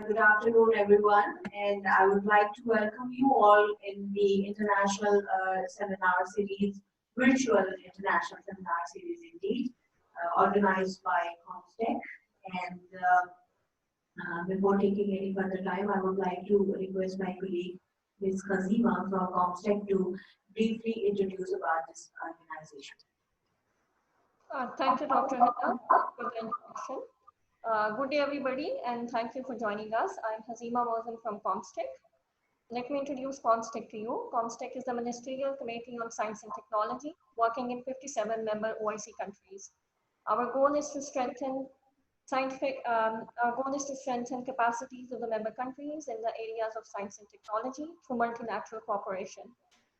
Good afternoon, everyone, and I would like to welcome you all in the international seminar series, virtual international seminar series indeed, organized by comstech. And before taking any further time, I would like to request my colleague, Ms. Ghazna from comstech, to briefly introduce about this organization. Thank you, Dr. Hina, for the introduction. Good day, everybody, and thank you for joining us. I'm Hazima Mosen from comstech. Let me introduce comstech to you. Comstech is the Ministerial Committee on Science and Technology, working in 57 member OIC countries. Our goal is to strengthen capacities of the member countries in the areas of science and technology through multilateral cooperation.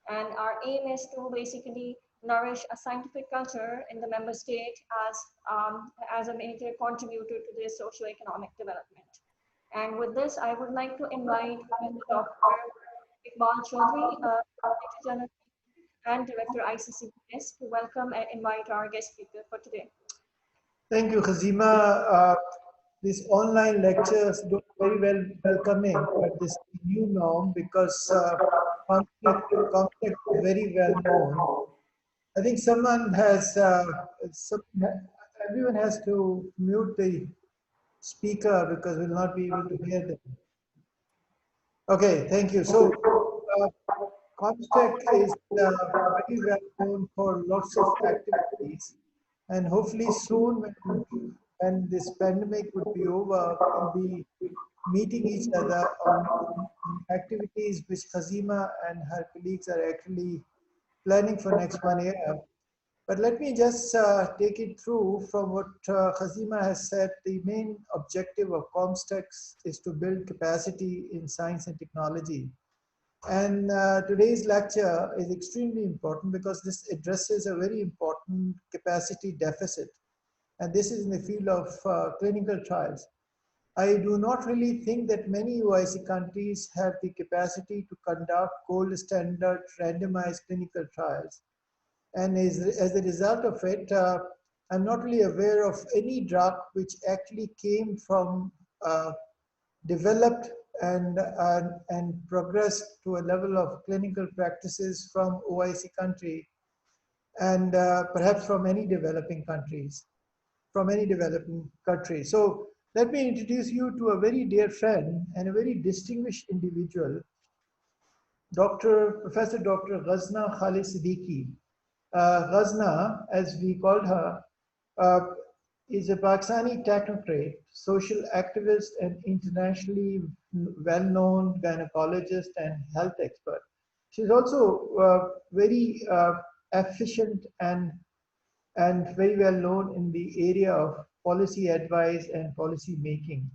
And our aim is to basically nourish a scientific culture in the member state as a major contributor to their socio-economic development. And with this, I would like to invite Dr. Iqbal Chaudhry, Director General and Director ICCPS, to welcome and invite our guest speaker for today. Thank you, Hazima. These online lectures look very well welcoming, but this new norm because comstech is very well known. I think someone has, everyone has to mute the speaker because we'll not be able to hear them. Okay, thank you. So, comstech is very well known for lots of activities, and hopefully soon when this pandemic would be over, we'll be meeting each other on activities which Hazima and her colleagues are actually planning for next 1 year. But let me just take it through from what Hazima has said. The main objective of comstech is to build capacity in science and technology. And today's lecture is extremely important because this addresses a very important capacity deficit. And this is in the field of clinical trials. I do not really think that many OIC countries have the capacity to conduct gold standard randomized clinical trials. And as a result of it, I'm not really aware of any drug which actually came from developed and progressed to a level of clinical practices from OIC country and perhaps from any developing countries. So let me introduce you to a very dear friend and a very distinguished individual, Professor Dr. Ghazna Khalid Siddiqui. Ghazna, as we called her, is a Pakistani technocrat, social activist, and internationally well-known gynecologist and health expert. She's also very efficient and very well known in the area of policy advice and policy making.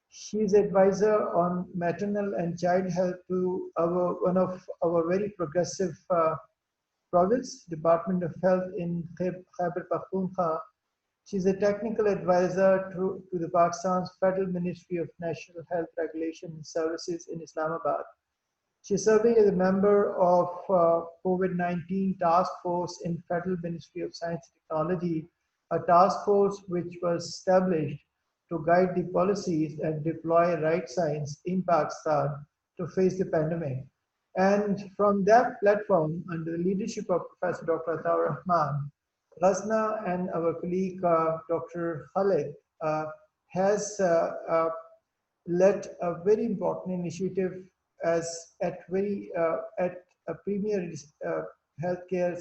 She's advisor on maternal and child health to one of our very progressive province, Department of Health in Khyber Pakhtunkhwa. She's a technical advisor to the Pakistan's Federal Ministry of National Health Regulation and Services in Islamabad. She's serving as a member of COVID-19 task force in Federal Ministry of Science and Technology, a task force which was established to guide the policies and deploy right science in Pakistan to face the pandemic. And from that platform, under the leadership of Professor Dr. Ataur Rahman, Ghazna and our colleague Dr. Khalid has led a very important initiative at a premier healthcare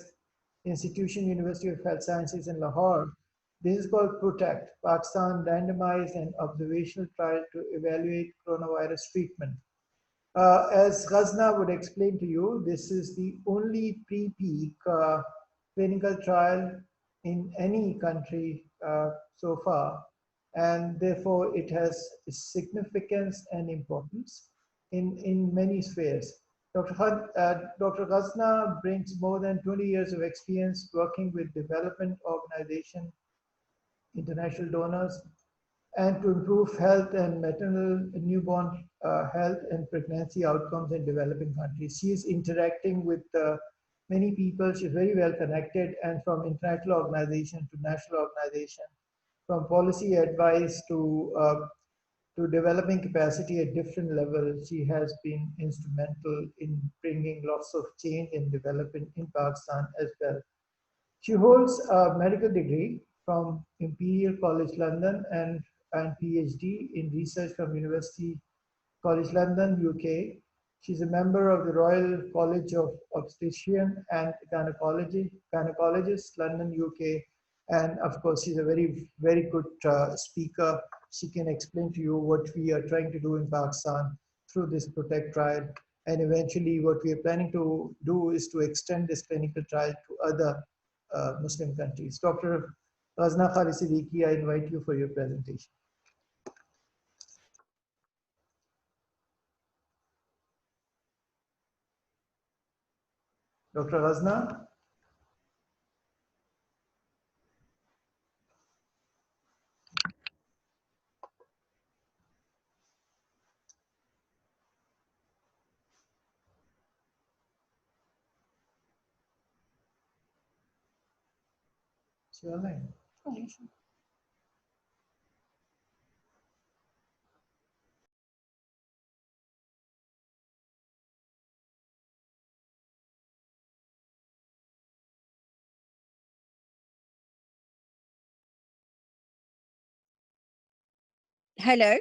institution, University of Health Sciences in Lahore. This is called PROTECT, Pakistan Randomized and Observational Trial to Evaluate Coronavirus Treatment. As Ghazna would explain to you, this is the only pre-peak clinical trial in any country so far, and therefore it has significance and importance in many spheres. Dr. Ghazna brings more than 20 years of experience working with development organizations, international donors, and to improve health and maternal newborn health and pregnancy outcomes in developing countries. She is interacting with many people. She's very well connected, and from international organization to national organization, from policy advice to to developing capacity at different levels. She has been instrumental in bringing lots of change and development in Pakistan as well. She holds a medical degree from Imperial College London and PhD in research from University College London, UK. She's a member of the Royal College of Obstetrician and Gynecologists, London, UK. And of course, she's a very, very good speaker. She can explain to you what we are trying to do in Pakistan through this PROTECT trial. And eventually what we are planning to do is to extend this clinical trial to other Muslim countries. Dr. Ghazna Khalid, I invite you for your presentation. Dr. Ghazna? Is she online? Oh, yeah, sure. Hello.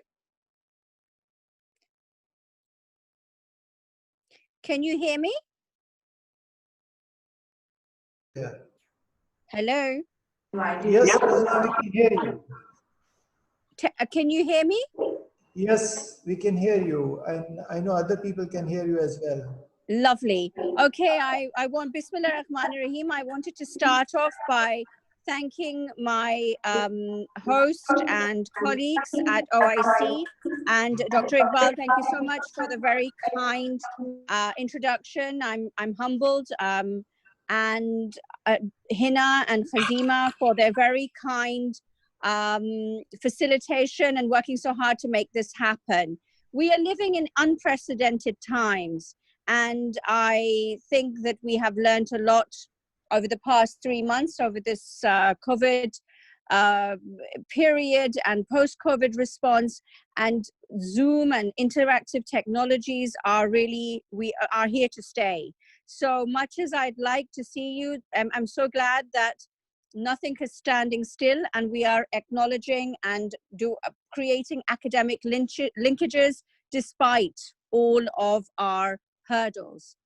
Can you hear me? Yeah. Hello. Yes, Ghazna, we can hear you. Can you hear me? Yes, we can hear you. And I know other people can hear you as well. Lovely. Okay, I want Bismillah ar-Rahman ar-Rahim. I wanted to start off by thanking my host and colleagues at OIC and Dr. Iqbal. Thank you so much for the very kind introduction. I'm humbled, and Hina and Fazima for their very kind facilitation and working so hard to make this happen. We are living in unprecedented times. And I think that we have learned a lot over the past 3 months, over this COVID period and post-COVID response. And Zoom and interactive technologies are really, we are here to stay. So much as I'd like to see you, I'm so glad that nothing is standing still, and we are acknowledging and creating academic linkages despite all of our hurdles.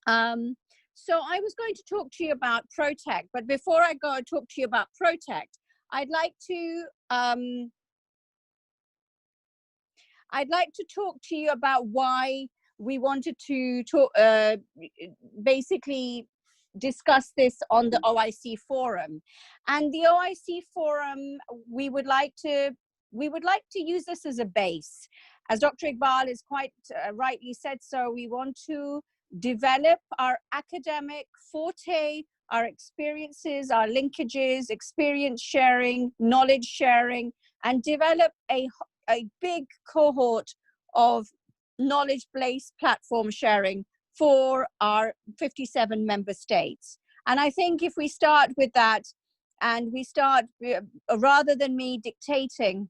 So I was going to talk to you about PROTECT, but before I go and talk to you about PROTECT, I'd like to talk to you about why we wanted to talk, basically discuss this on the OIC forum. And the OIC forum, we would like to use this as a base. As Dr. Iqbal is quite rightly said so, we want to develop our academic forte, our experiences, our linkages, experience sharing, knowledge sharing, and develop a big cohort of knowledge-based platform sharing for our 57 member states. And I think if we start with that, and we start, rather than me dictating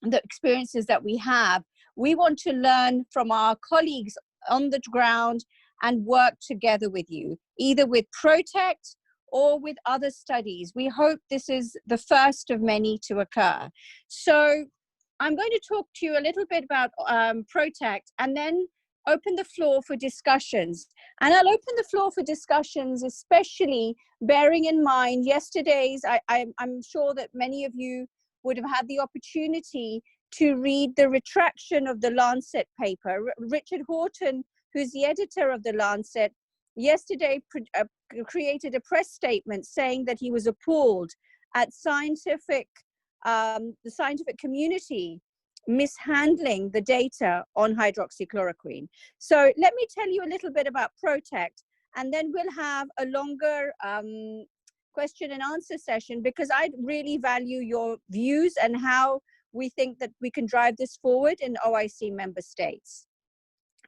the experiences that we have, we want to learn from our colleagues on the ground and work together with you, either with PROTECT or with other studies. We hope this is the first of many to occur. So I'm going to talk to you a little bit about PROTECT and then open the floor for discussions. And I'll open the floor for discussions, especially bearing in mind yesterday's, I'm sure that many of you would have had the opportunity to read the retraction of the Lancet paper. Richard Horton, who's the editor of the Lancet, yesterday created a press statement saying that he was appalled at the scientific community mishandling the data on hydroxychloroquine. So let me tell you a little bit about PROTECT, and then we'll have a longer question and answer session, because I really value your views and how we think that we can drive this forward in OIC member states.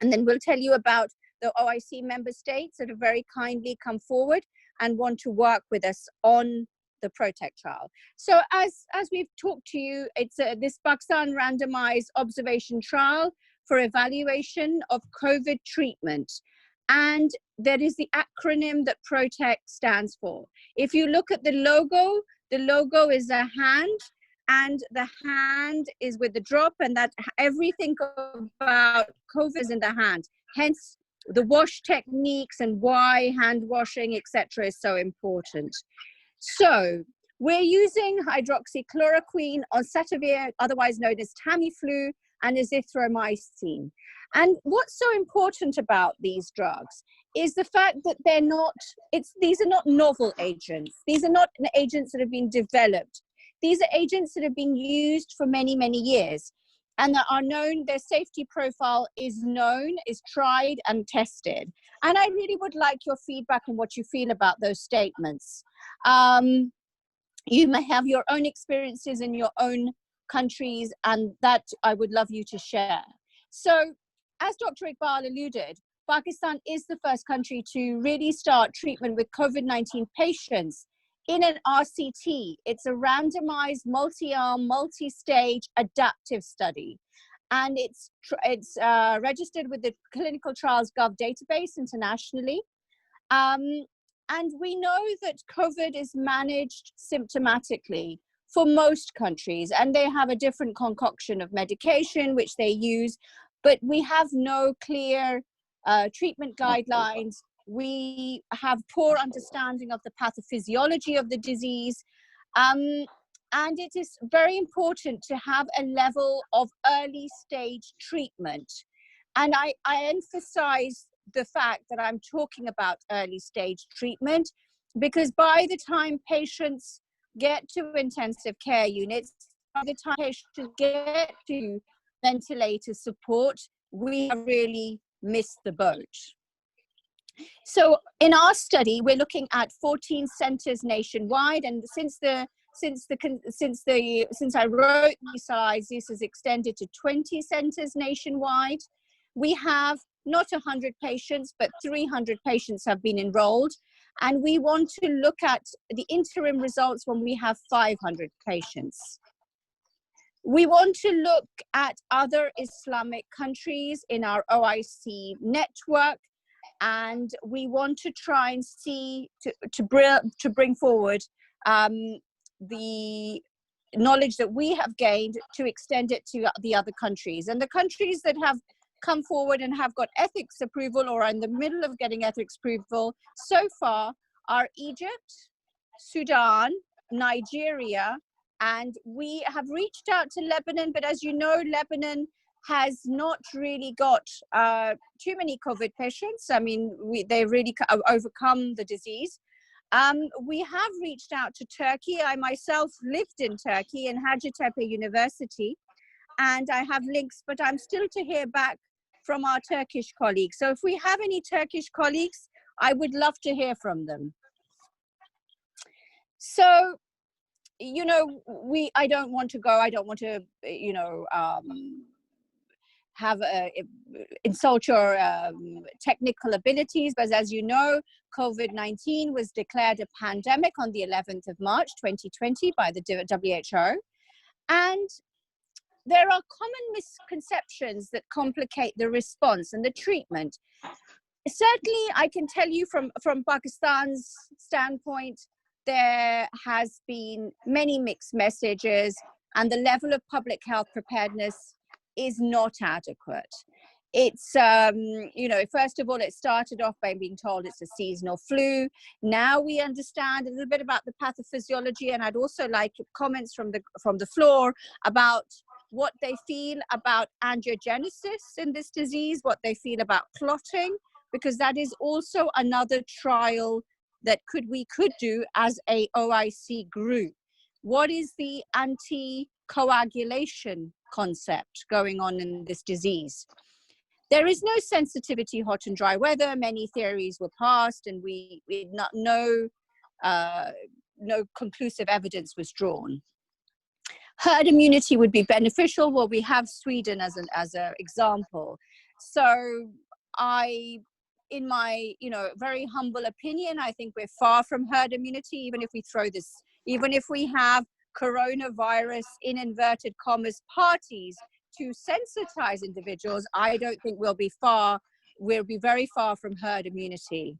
And then we'll tell you about the OIC member states that have very kindly come forward and want to work with us on the PROTECT trial. So as we've talked to you, it's this Pakistan randomized observation trial for evaluation of COVID treatment. And that is the acronym that PROTECT stands for. If you look at the logo is a hand, and the hand is with the drop, and that everything about COVID is in the hand. Hence, the wash techniques and why hand washing, etc., is so important. So we're using hydroxychloroquine, Oseltamivir, otherwise known as Tamiflu, and azithromycin. And what's so important about these drugs is the fact that these are not novel agents. These are not agents that have been developed. These are agents that have been used for many, many years, and that are known, their safety profile is known, is tried and tested. And I really would like your feedback on what you feel about those statements. You may have your own experiences in your own countries, and that I would love you to share. So, as Dr. Iqbal alluded, Pakistan is the first country to really start treatment with COVID-19 patients in an RCT. It's a randomized, multi-arm, multi-stage adaptive study. And it's registered with the Clinical Trials Gov database internationally. And we know that COVID is managed symptomatically for most countries, and they have a different concoction of medication which they use, but we have no clear treatment guidelines. We have poor understanding of the pathophysiology of the disease. And it is very important to have a level of early stage treatment. And I emphasize the fact that I'm talking about early stage treatment, because by the time patients get to intensive care units, by the time patients get to ventilator support, we have really missed the boat. So in our study, we're looking at 14 centers nationwide, and since I wrote these slides, this has extended to 20 centers nationwide. We have not 100 patients, but 300 patients have been enrolled, and we want to look at the interim results when we have 500 patients. We want to look at other Islamic countries in our OIC network, and we want to try and see to bring forward the knowledge that we have gained to extend it to the other countries. And the countries that have come forward and have got ethics approval or are in the middle of getting ethics approval so far are Egypt, Sudan, Nigeria, and we have reached out to Lebanon, but as you know, Lebanon has not really got too many COVID patients. I mean, they really overcome the disease. We have reached out to Turkey. I myself lived in Turkey in Hacettepe University, and I have links, but I'm still to hear back from our Turkish colleagues. So if we have any Turkish colleagues, I would love to hear from them. So, you know, I don't want to, you know, insult your technical abilities, but as you know, COVID-19 was declared a pandemic on the 11th of March 2020 by the WHO. And there are common misconceptions that complicate the response and the treatment. Certainly, I can tell you from Pakistan's standpoint, there has been many mixed messages, and the level of public health preparedness is not adequate. It's, you know, first of all, it started off by being told it's a seasonal flu. Now we understand a little bit about the pathophysiology, and I'd also like comments from the floor about what they feel about angiogenesis in this disease, what they feel about clotting, because that is also another trial that we could do as a OIC group. What is the anticoagulation concept going on in this disease? There is no sensitivity, hot and dry weather. Many theories were passed, and no conclusive evidence was drawn. Herd immunity would be beneficial. Well, we have Sweden as an example. So in my, you know, very humble opinion, I think we're far from herd immunity, even if we throw this, even if we have coronavirus, in inverted commas, parties to sensitize individuals, I don't think we'll be very far from herd immunity.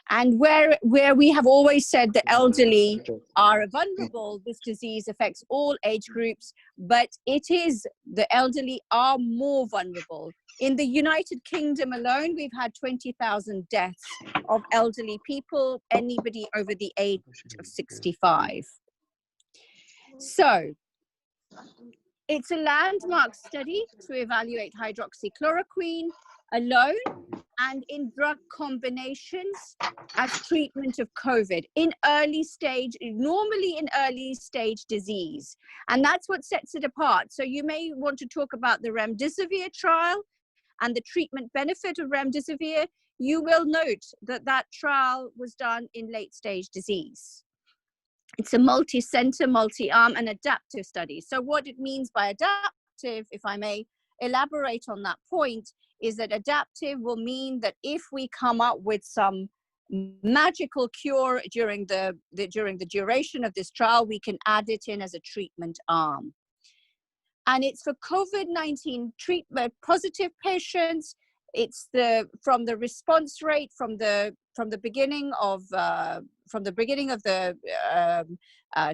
And where we have always said the elderly are vulnerable, this disease affects all age groups, but the elderly are more vulnerable. In the United Kingdom alone, we've had 20,000 deaths of elderly people, anybody over the age of 65. So it's a landmark study to evaluate hydroxychloroquine alone and in drug combinations as treatment of COVID normally in early stage disease. And that's what sets it apart. So you may want to talk about the remdesivir trial and the treatment benefit of remdesivir. You will note that that trial was done in late stage disease. It's a multi-center, multi-arm and adaptive study. So what it means by adaptive, if I may elaborate on that point, is that adaptive will mean that if we come up with some magical cure during the duration of this trial, we can add it in as a treatment arm. And it's for COVID-19 treatment positive patients. It's from the response rate from the beginning of the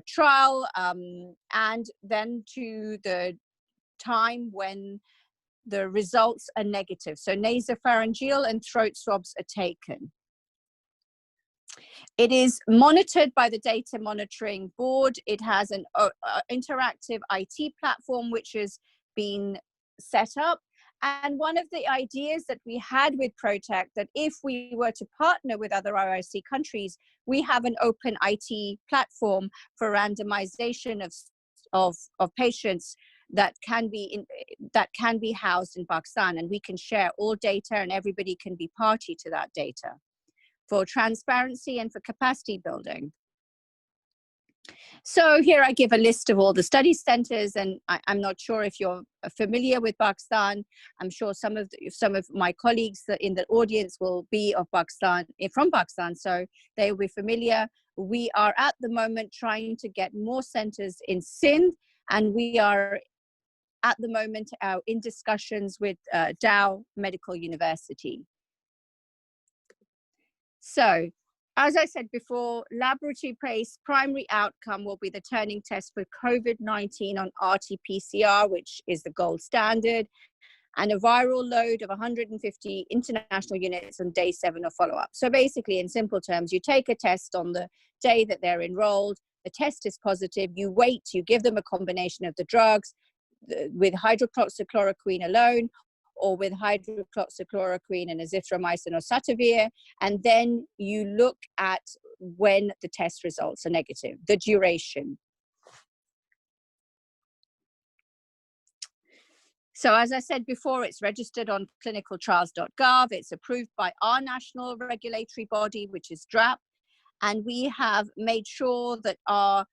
trial, and then to the time when the results are negative. So nasopharyngeal and throat swabs are taken. It is monitored by the Data Monitoring Board. It has an interactive IT platform which has been set up. And one of the ideas that we had with Protect, that if we were to partner with other OIC countries, we have an open IT platform for randomization of patients that can be housed in Pakistan, and we can share all data and everybody can be party to that data for transparency and for capacity building. So here I give a list of all the study centers, and I'm not sure if you're familiar with Pakistan. I'm sure some of my colleagues in the audience will be from Pakistan, so they will be familiar. We are at the moment trying to get more centers in Sindh, and we are at the moment in discussions with Dow Medical University. So, as I said before, laboratory-based primary outcome will be the turning test for COVID-19 on RT-PCR, which is the gold standard, and a viral load of 150 international units on day 7 of follow-up. So basically, in simple terms, you take a test on the day that they're enrolled, the test is positive, you wait, you give them a combination of the drugs, with hydroxychloroquine alone, or with hydroxychloroquine and azithromycin or oseltamivir, and then you look at when the test results are negative, the duration. So as I said before, it's registered on clinicaltrials.gov. It's approved by our national regulatory body, which is DRAP, and we have made sure that our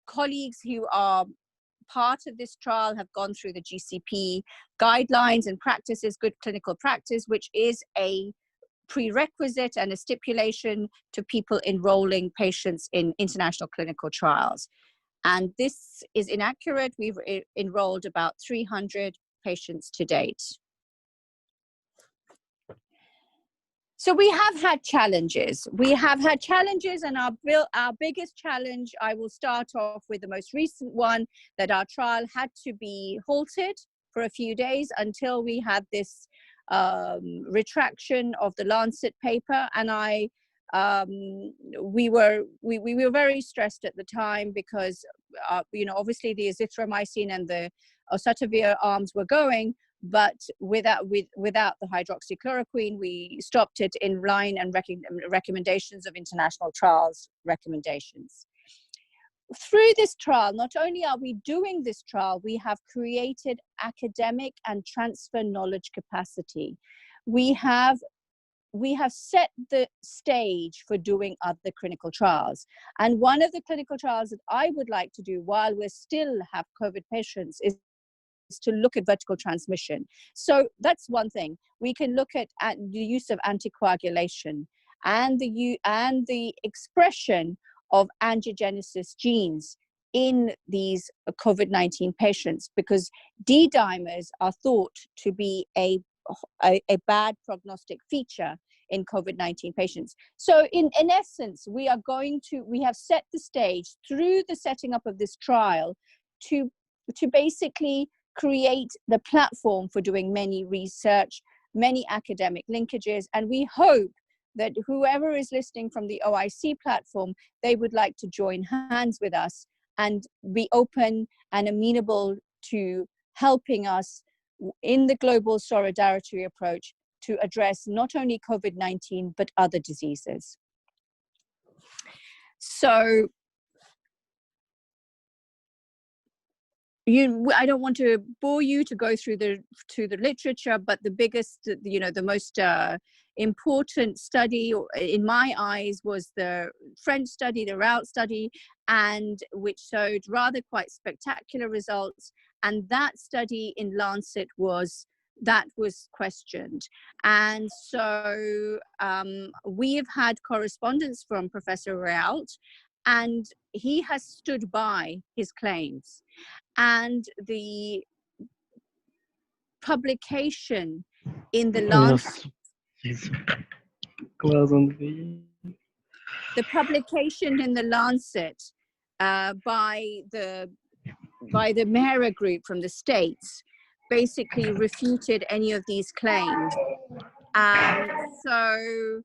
colleagues who are part of this trial have gone through the GCP guidelines and practices, good clinical practice, which is a prerequisite and a stipulation to people enrolling patients in international clinical trials. And this is inaccurate. We've enrolled about 300 patients to date. So we have had challenges. And our biggest challenge, I will start off with the most recent one, that our trial had to be halted for a few days until we had this retraction of the Lancet paper. And we were very stressed at the time because, obviously the azithromycin and the oseltamivir arms were going, but without the hydroxychloroquine, we stopped it in line and recommendations of international trials recommendations. Through this trial, not only are we doing this trial, we have created academic and transfer knowledge capacity. We have set the stage for doing other clinical trials. And one of the clinical trials that I would like to do while we still have COVID patients is to look at vertical transmission. So that's one thing. We can look at the use of anticoagulation and the expression of angiogenesis genes in these COVID-19 patients, because D-dimers are thought to be a bad prognostic feature in COVID-19 patients. So in essence, we have set the stage through the setting up of this trial to basically create the platform for doing many research, many academic linkages, and we hope that whoever is listening from the OIC platform, they would like to join hands with us and be open and amenable to helping us in the global solidarity approach to address not only COVID-19, but other diseases. So I don't want to bore you to go through the literature, but the biggest, the most important study in my eyes was the French study, the ROUT study, and which showed rather quite spectacular results. And that study in Lancet was questioned. And so we have had correspondence from Professor Raoult, and he has stood by his claims. And the publication in the Lancet, the publication in the Lancet by the Mehra group from the States basically refuted any of these claims. So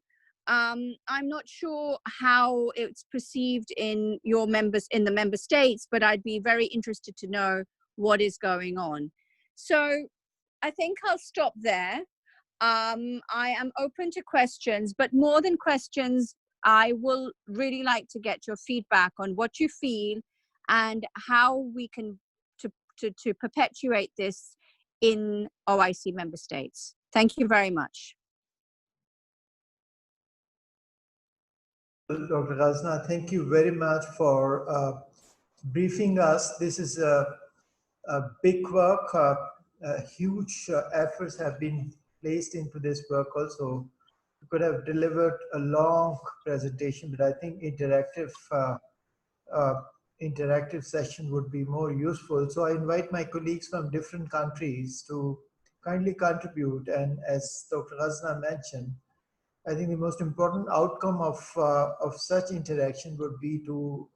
I'm not sure how it's perceived in the member states, but I'd be very interested to know what is going on. So I think I'll stop there. I am open to questions, but more than questions, I will really like to get your feedback on what you feel and how we can to perpetuate this in OIC member states. Thank you very much. Dr. Ghazna, thank you very much for briefing us. This is a big work. Huge efforts have been placed into this work also. We could have delivered a long presentation, but I think interactive session would be more useful. So I invite my colleagues from different countries to kindly contribute. And as Dr. Ghazna mentioned, I think the most important outcome of such interaction would be to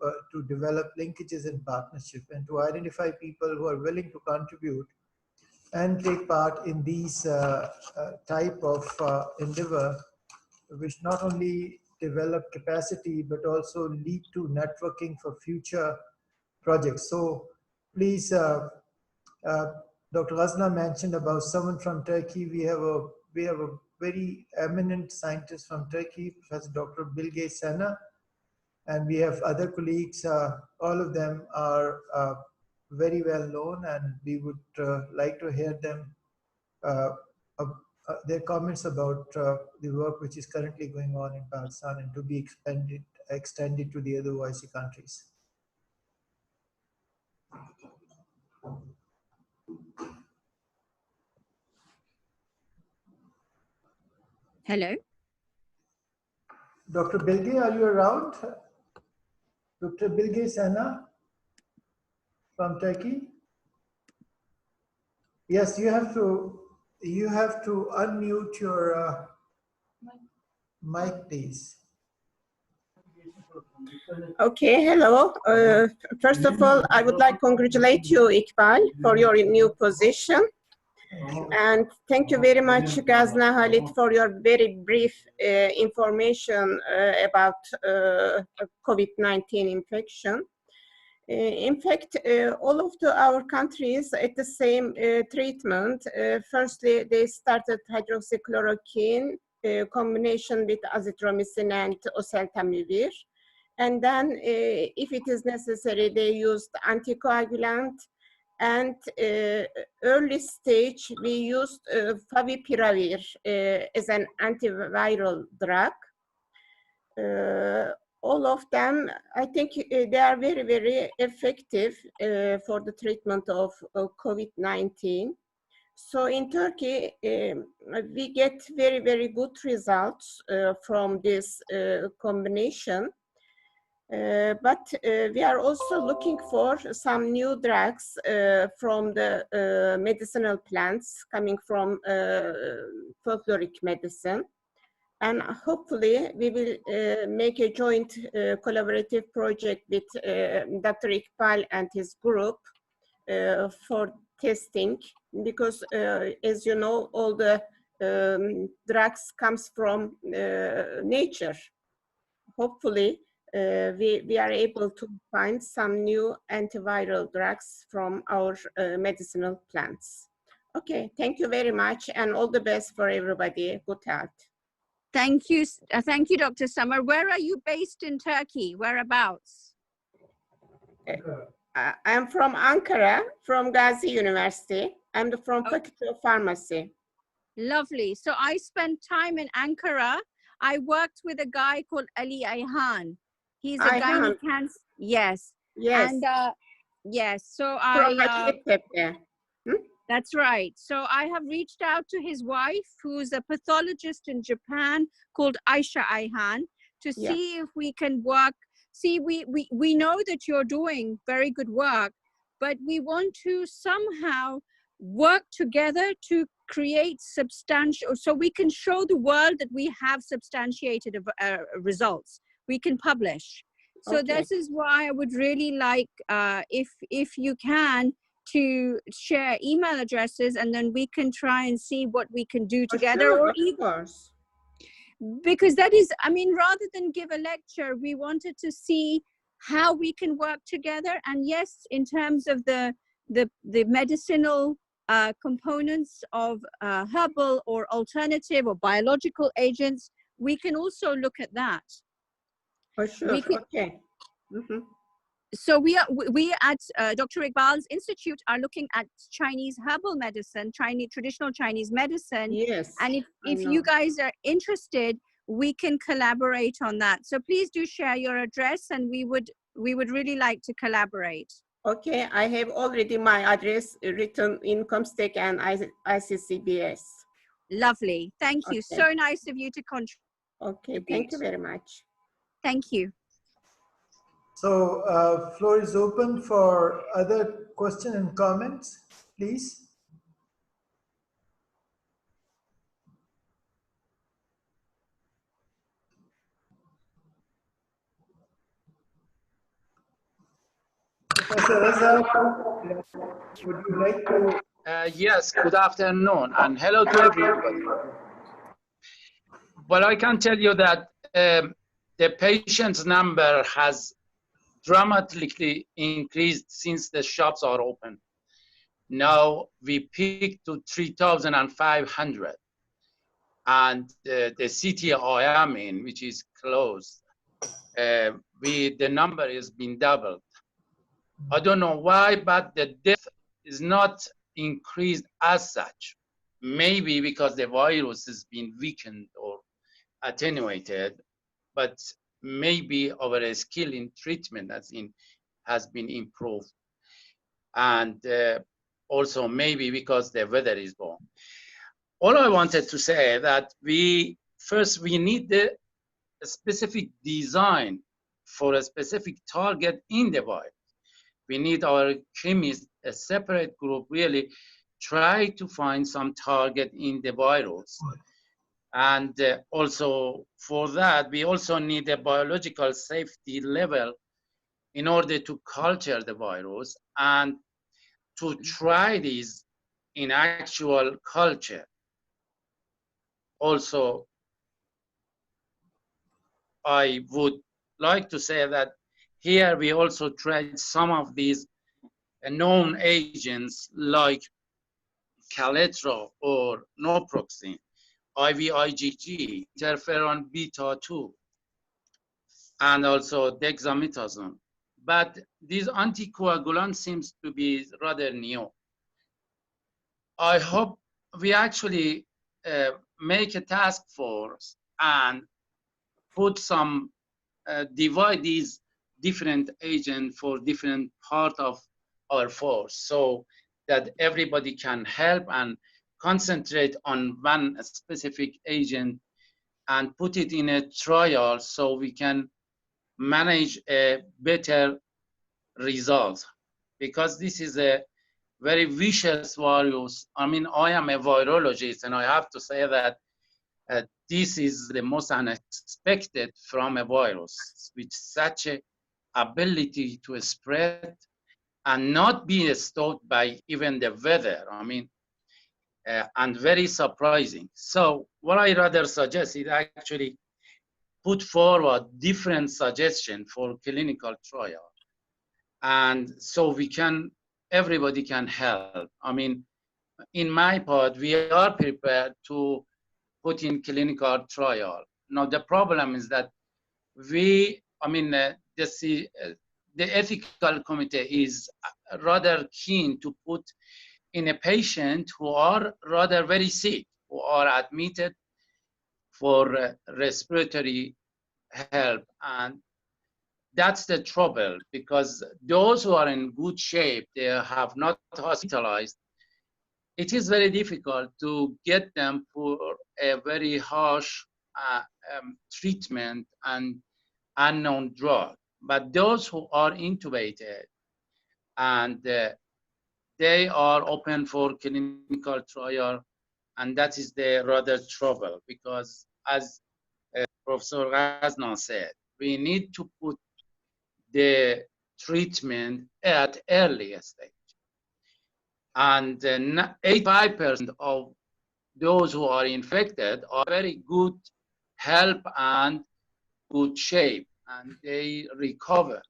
develop linkages and partnership and to identify people who are willing to contribute and take part in these type of endeavor, which not only develop capacity, but also lead to networking for future projects. So please, Dr. Ghazna mentioned about someone from Turkey. We have a very eminent scientist from Turkey, Professor Dr. Bilge Sena, and we have other colleagues. All of them are very well known, and we would like to hear them their comments about the work which is currently going on in Pakistan and to be extended to the other OIC countries. Hello. Dr. Bilge, are you around? Dr. Bilge Sena from Turkey? Yes, you have to unmute your mic, please. Okay, hello. First of all, I would like to congratulate you, Iqbal, for your new position. And thank you very much, Ghazna Khalid, for your very brief information about COVID-19 infection. In fact, all of our countries at the same treatment. Firstly, they started hydroxychloroquine combination with azithromycin and oseltamivir. And then, if it is necessary, they used anticoagulant. And early stage, we used favipiravir as an antiviral drug. All of them, I think they are very, very effective for the treatment of COVID-19. So in Turkey, we get very, very good results from this combination. But we are also looking for some new drugs from the medicinal plants coming from folkloric medicine. And hopefully we will make a joint collaborative project with Dr. Iqbal and his group for testing, because as you know, all the drugs comes from nature. Hopefully we are able to find some new antiviral drugs from our medicinal plants. Okay, thank you very much, and all the best for everybody. Good health. Thank you, Dr. Summer. Where are you based in Turkey? Whereabouts? I'm from Ankara, from Gazi University. I'm from Faculty of Pharmacy. Lovely. So I spent time in Ankara. I worked with a guy called Ali Ayhan. He's a gynae cancer. Yes. Yes. And yes. So that's right. So I have reached out to his wife, who's a pathologist in Japan called Aisha Ayhan, to see if we can work. See, we know that you're doing very good work, but we want to somehow work together to create substantial, so we can show the world that we have substantiated results. We can publish. So this is why I would really like, if you can, to share email addresses, and then we can try and see what we can do together. Sure, or of course. Because that is, I mean, rather than give a lecture, we wanted to see how we can work together. And yes, in terms of the medicinal components of herbal or alternative or biological agents, we can also look at that. For sure. Okay. So we at Dr. Iqbal's Institute are looking at Chinese herbal medicine, traditional Chinese medicine. Yes. And if you guys are interested, we can collaborate on that. So please do share your address, and we would really like to collaborate. Okay, I have already my address written in Comstech and ICCBS. Lovely. Thank you. So nice of you to contribute. Okay, thank you very much. Thank you. So floor is open for other questions and comments, please. Professor Raza, would you like to? Yes, good afternoon, and hello to everybody. Well, I can tell you that the patient's number has dramatically increased since the shops are open. Now we peaked to 3,500, and the city I am in, which is closed, the number has been doubled. I don't know why, but the death is not increased as such. Maybe because the virus has been weakened or attenuated, but maybe our skill in treatment has been improved. And also maybe because the weather is warm. All I wanted to say that we need the specific design for a specific target in the virus. We need our chemists, a separate group, really try to find some target in the virus. And also for that, we also need a biological safety level in order to culture the virus and to try this in actual culture. Also, I would like to say that here we also tried some of these known agents like Caletra or Naproxen, IVIG, interferon beta 2, and also dexamethasone. But these anticoagulants seems to be rather new. I hope we actually make a task force and put some, divide these different agents for different part of our force so that everybody can help and concentrate on one specific agent and put it in a trial so we can manage a better result, because this is a very vicious virus. I mean, I am a virologist, and I have to say that this is the most unexpected from a virus with such a ability to spread and not be stopped by even the weather. I mean, and very surprising. So what I rather suggest is actually put forward different suggestions for clinical trial. And so everybody can help. I mean, in my part, we are prepared to put in clinical trial. Now, the problem is that the ethical committee is rather keen to put in a patient who are rather very sick, who are admitted for respiratory help. And that's the trouble, because those who are in good shape, they have not hospitalized. It is very difficult to get them for a very harsh treatment and unknown drug. But those who are intubated and they are open for clinical trial, and that is the rather trouble, because as Professor Ghazna said, we need to put the treatment at early stage. And 85% of those who are infected are very good health and good shape, and they recover.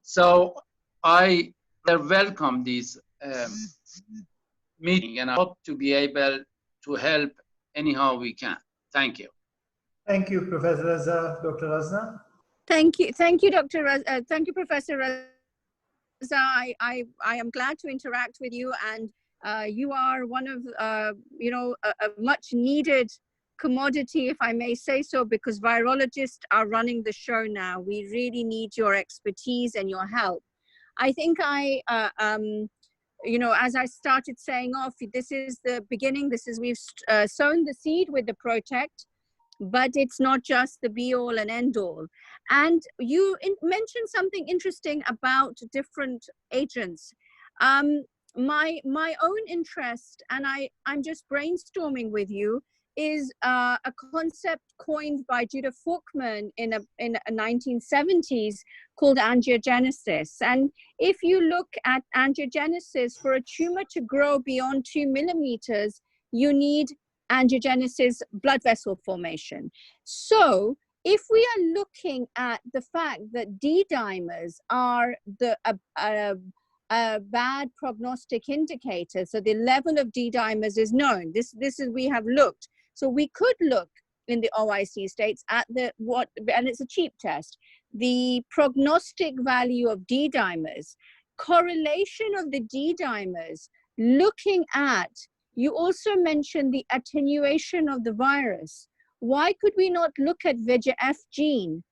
So I welcome this meeting, and I hope to be able to help anyhow we can. Thank you. Thank you, Professor Raza. Dr. Ghazna? Thank you, Dr. Thank you, Professor Raza. I am glad to interact with you, and you are one of a much needed commodity, if I may say so, because virologists are running the show now. We really need your expertise and your help. I think as I started saying off, this is the beginning. We've sown the seed with the Protect, but it's not just the be all and end all. And you mentioned something interesting about different agents. My own interest, and I'm just brainstorming with you, is a concept coined by Judah Folkman in the 1970s called angiogenesis. And if you look at angiogenesis, for a tumor to grow beyond 2 millimeters, you need angiogenesis, blood vessel formation. So if we are looking at the fact that D-dimers are a bad prognostic indicator, so the level of D-dimers is known. We have looked. So we could look in the OIC states at and it's a cheap test, the prognostic value of D-dimers, correlation of the D-dimers, looking at, you also mentioned the attenuation of the virus. Why could we not look at VEGF gene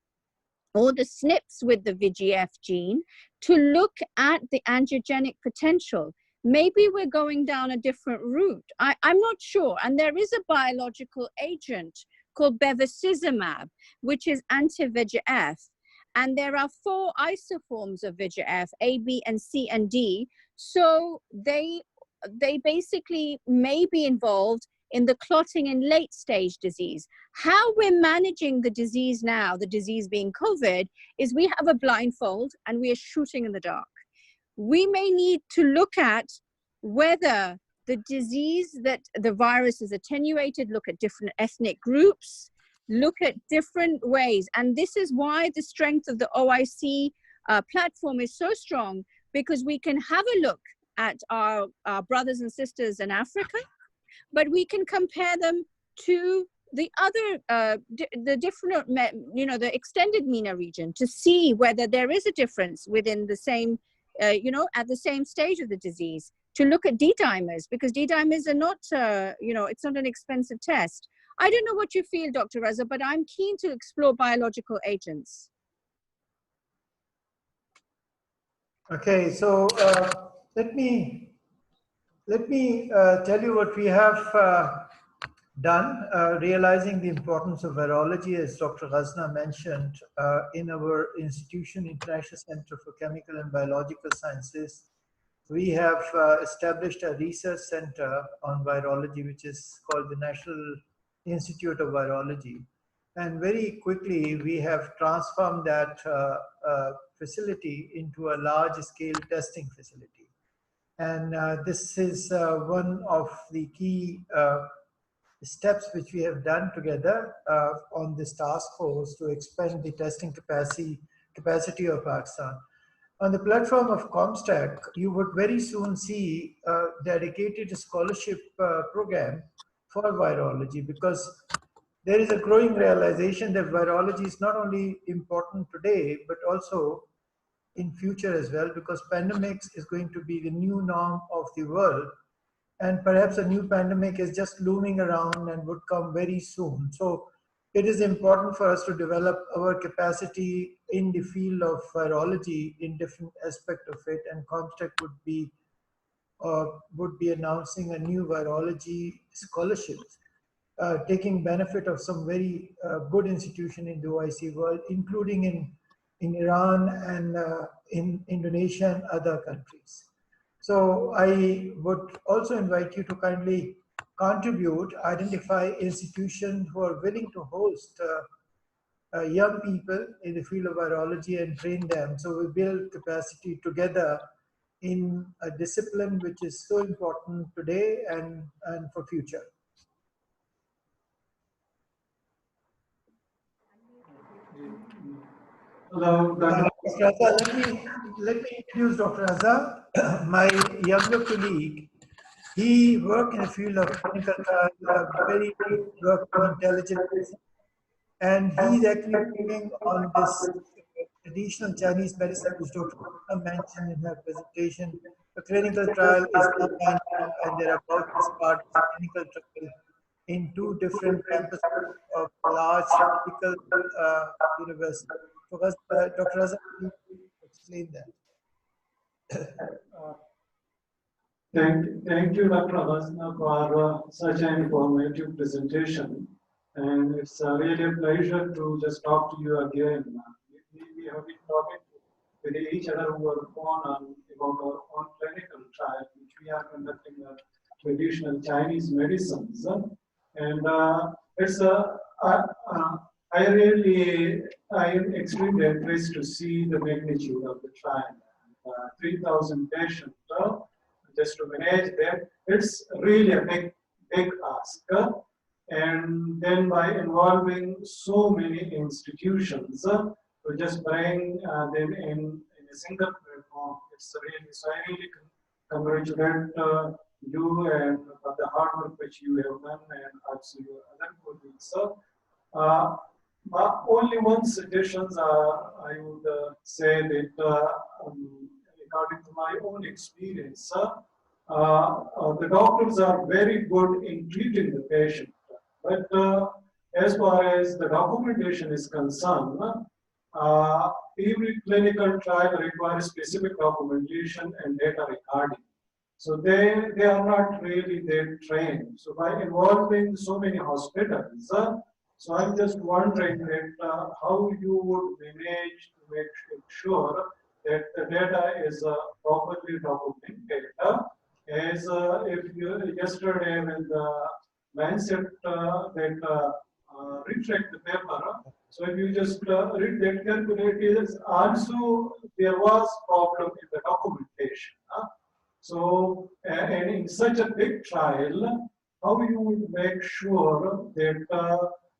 or the SNPs with the VEGF gene to look at the angiogenic potential? Maybe we're going down a different route. I'm not sure. And there is a biological agent called bevacizumab, which is anti-VEGF. And there are 4 isoforms of VEGF, A, B, and C, and D. So they basically may be involved in the clotting in late stage disease. How we're managing the disease now, the disease being COVID, is we have a blindfold and we are shooting in the dark. We may need to look at whether the disease, that the virus is attenuated, look at different ethnic groups, look at different ways. And this is why the strength of the OIC platform is so strong, because we can have a look at our brothers and sisters in Africa, but we can compare them to the other, the different, the extended MENA region, to see whether there is a difference within the same, at the same stage of the disease, to look at D-dimers, because D-dimers are not, it's not an expensive test. I don't know what you feel, Dr. Raza, but I'm keen to explore biological agents. Okay, so let me tell you what we have done, realizing the importance of virology, as Dr. Ghazna mentioned, in our institution, International Center for Chemical and Biological Sciences. We have established a research center on virology, which is called the National Institute of Virology. And very quickly, we have transformed that facility into a large-scale testing facility. And this is one of the key steps which we have done together on this task force to expand the testing capacity of Pakistan. On the platform of Comstech, you would very soon see a dedicated scholarship program for virology, because there is a growing realization that virology is not only important today, but also in future as well, because pandemics is going to be the new norm of the world. And perhaps a new pandemic is just looming around and would come very soon. So it is important for us to develop our capacity in the field of virology in different aspects of it. And Comstech would be announcing a new virology scholarships, taking benefit of some very good institution in the OIC world, including in Iran and in Indonesia and other countries. So I would also invite you to kindly contribute, identify institutions who are willing to host young people in the field of virology and train them. So we build capacity together in a discipline which is so important today and for future. Hello, Dr. Let me introduce Dr. Azhar, my younger colleague. He worked in the field of clinical trial, very work on intelligent medicine, and he's actually working on this traditional Chinese medicine, which Dr. mentioned in her presentation. The clinical trial is now lined up, and they're about to start this clinical trial in 2 different campuses of large medical universities. So, Dr. Azhar, please explain that. Thank you, Dr. Ghazna, for such an informative presentation. And it's really a pleasure to just talk to you again. We have been talking with each other over the phone about our own clinical trial, which we are conducting traditional Chinese medicines. And I am extremely impressed to see the magnitude of the trial. 3,000 patients, just to manage them, it's really a big ask. And then by involving so many institutions, to just bring them in a single platform, it's really, so I really congratulate you and for the hard work which you have done, and also your other colleagues. But only one suggestion I would say that according to my own experience, the doctors are very good in treating the patient, but as far as the documentation is concerned, every clinical trial requires specific documentation and data recording. So they are not really that trained. So by involving so many hospitals, so I'm just wondering that how you would manage to make sure that the data is properly documented. As if you yesterday when the Lancet retract the paper, so if you just read that calculator, also there was problem in the documentation. So, and in such a big trial, how you would make sure that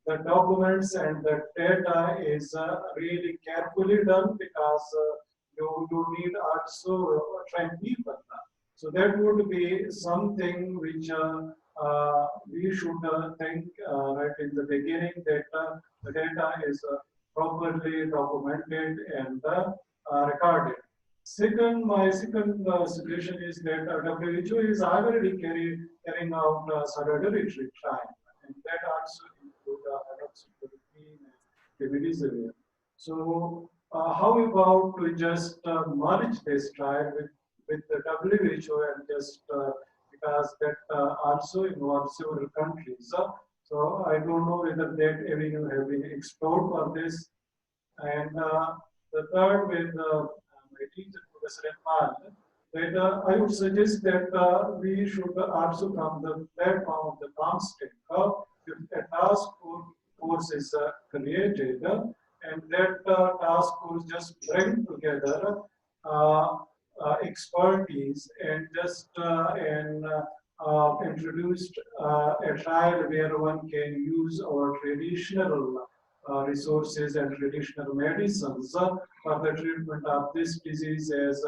the documents and the data is really carefully done, because you need also train people. So that would be something which we should think right in the beginning, that the data is properly documented and recorded. My second suggestion is that WHO is already carrying out solidarity trial, and that also include hydroxychloroquine and remdesivir. So how about we just merge this trial with the WHO and just because that also involves several countries. So I don't know whether that avenue have been explored for this. And the third with my teacher, Professor Iqbal, that I would suggest that we should also from the platform of the comstech, if a task force is created, and that task force just bring together expertise and just introduced a trial where one can use our traditional resources and traditional medicines for the treatment of this disease, as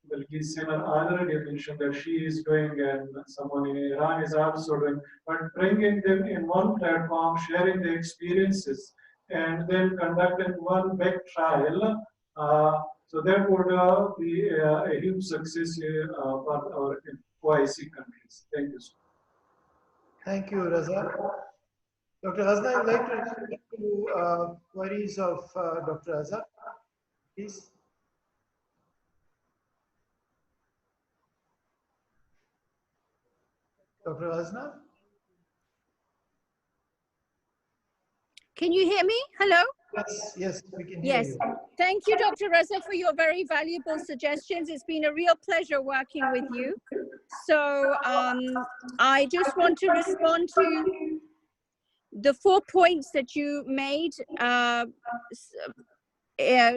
Bilqis Sinner already mentioned that she is doing and someone in Iran is also doing, but bringing them in one platform, sharing the experiences, and then conducting one big trial. So that would be a huge success for our OIC countries. Thank you. Thank you, Raza. Dr. Ghazna, I would like to respond to queries of Dr. Azhar, please. Dr. Ghazna? Can you hear me? Hello? Yes, yes, we can hear Yes. you. Thank you, Dr. Reza, for your very valuable suggestions. It's been a real pleasure working with you. So I just want to respond to the 4 points that you made.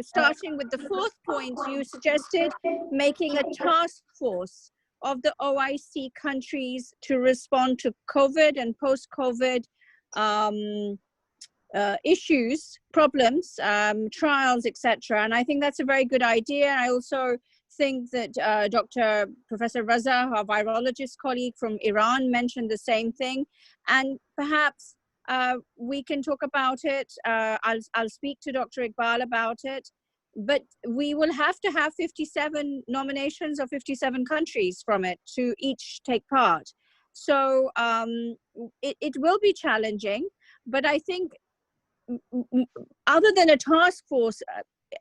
Starting with the 4th point, you suggested making a task force of the OIC countries to respond to COVID and post-COVID issues, problems, trials, etc. And I think that's a very good idea. I also think that Professor Raza, our virologist colleague from Iran, mentioned the same thing. And perhaps we can talk about it. I'll speak to Dr. Iqbal about it. But we will have to have 57 nominations of 57 countries from it to each take part. So it will be challenging, but I think other than a task force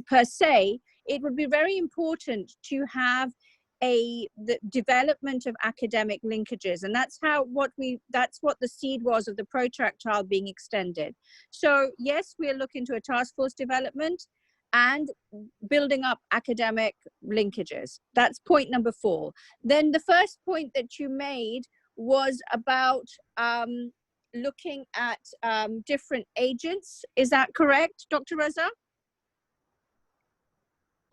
per se, it would be very important to have the development of academic linkages, and that's what the seed was of the ProTrack trial being extended. So yes, we'll look into a task force development and building up academic linkages. That's point number 4. Then the first point that you made was about looking at different agents. Is that correct, Dr. Raza?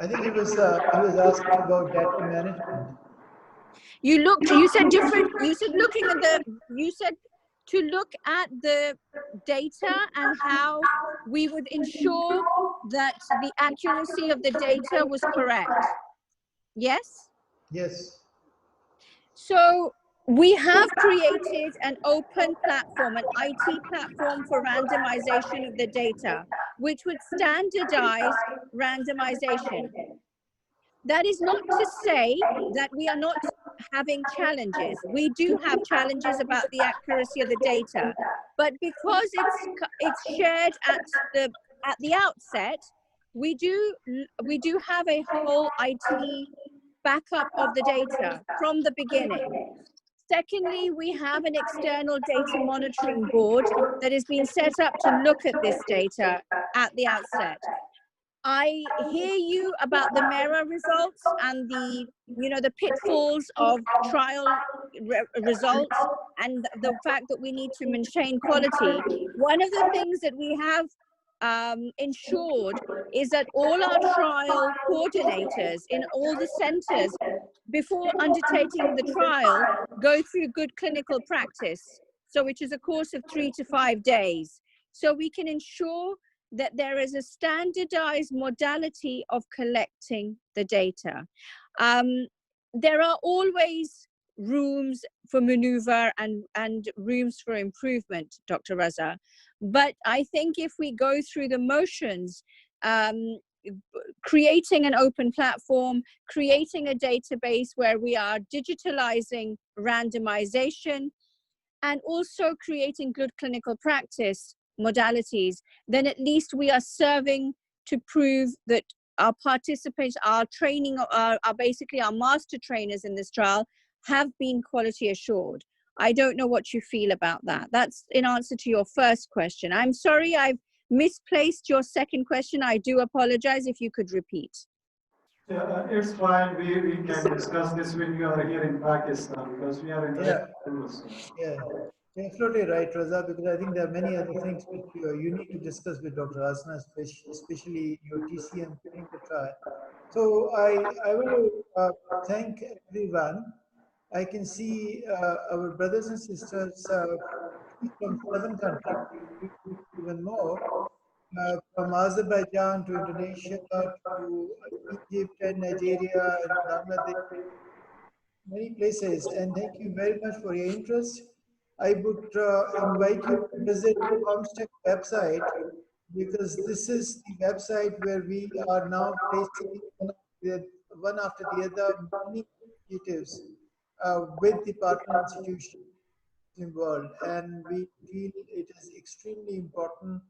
I think he was asking about data management. You said to look at the data and how we would ensure that the accuracy of the data was correct. Yes? Yes. So we have created an open platform, an IT platform for randomization of the data, which would standardize randomization. That is not to say that we are not having challenges. We do have challenges about the accuracy of the data, but because it's shared at the outset, we do have a whole IT backup of the data from the beginning. Secondly, we have an external data monitoring board that has been set up to look at this data at the outset. I hear you about the MERA results and the pitfalls of trial results and the fact that we need to maintain quality. One of the things that we have ensured is that all our trial coordinators in all the centers, before undertaking the trial, go through good clinical practice, so which is a course of 3 to 5 days, so we can ensure that there is a standardized modality of collecting the data. There are always rooms for maneuver and rooms for improvement, Dr. Raza. But I think if we go through the motions, creating an open platform, creating a database where we are digitalizing randomization, and also creating good clinical practice modalities, then at least we are serving to prove that our participants, our training, are basically our master trainers in this trial, have been quality assured. I don't know what you feel about that. That's in answer to your first question. I'm sorry I've misplaced your second question. I do apologize. If you could repeat. Yeah, it's fine. We can discuss this when you are here in Pakistan, because we are in Yeah, you're absolutely right, Raza, because I think there are many other things which you need to discuss with Dr. Ghazna, especially your TCM clinical trial. So I want to thank everyone. I can see our brothers and sisters from 7 countries, even more, from Azerbaijan to Indonesia to Egypt and Nigeria and Bangladesh, many places. And thank you very much for your interest. I would invite you to visit comstech website, because this is the website where we are now placing one after the other many initiatives with the partner institutions involved, and we feel it is extremely important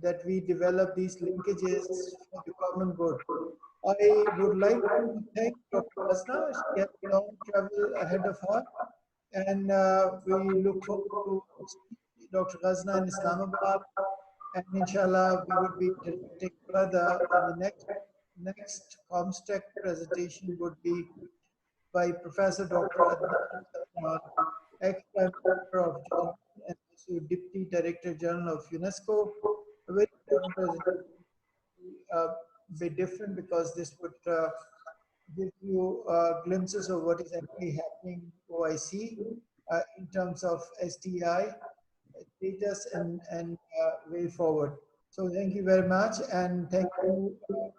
that we develop these linkages for the common good. I would like to thank Dr. Ghazna. She has long travel ahead of her, and we look forward to Dr. Ghazna in Islamabad, and inshallah we would be interacting further. And the next comstech presentation would be by Professor Dr. Adnan, ex-Prime Minister of Jordan and also Deputy Director General of UNESCO. A very important presentation, bit different, because this would give you glimpses of what is actually happening in OIC in terms of STI status and way forward. So thank you very much, and thank you, Dr.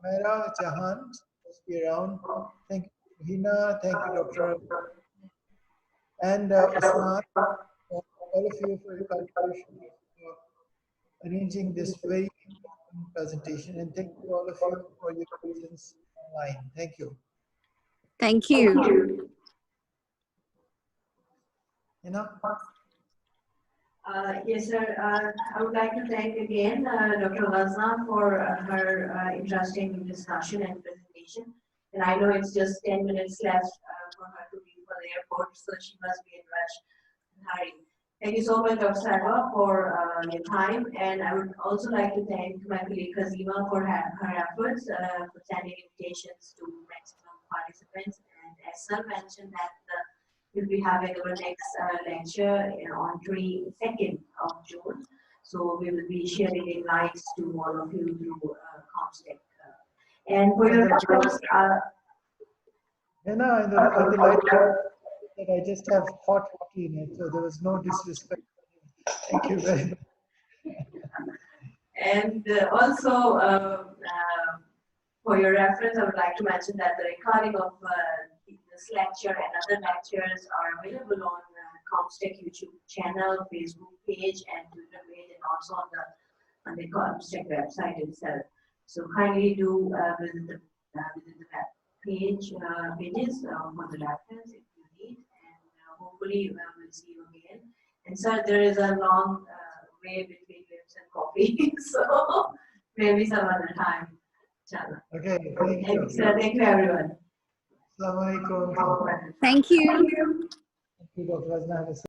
Mera Jahan, just be around. Thank you, Hina. Thank you, Dr. and Usman, all of you for your contribution to arranging this very important presentation, and thank you all of you for your presence online. Thank you. Thank you. Yes, sir. I would like to thank again Dr. Ghazna for her interesting discussion and presentation. And I know it's just 10 minutes left for her to leave for the airport, so she must be in rush and hurry. Thank you so much, Dr. Sarwa, for your time. And I would also like to thank my colleague Kazima for her efforts for sending invitations to maximum participants. And as Sir mentioned that we'll be having our next lecture on 22nd of June. So we will be sharing invites to all of you through comstech. And for your reference, on the light that I just have hot tea in it, so there was no disrespect. Thank you very much. And also, for your reference, I would like to mention that the recording of this lecture and other lectures are available on comstech YouTube channel, Facebook page, and Twitter page, and also on the comstech website itself. So kindly do visit the web page pages for the reference if you need, and hopefully we'll see you again. And sir, there is a long way between lips and coffee, so maybe some other time. Okay, thank you. Sir, thank you everyone. Assalamu alaikum. Thank you. Thank you, Dr. Ghazna.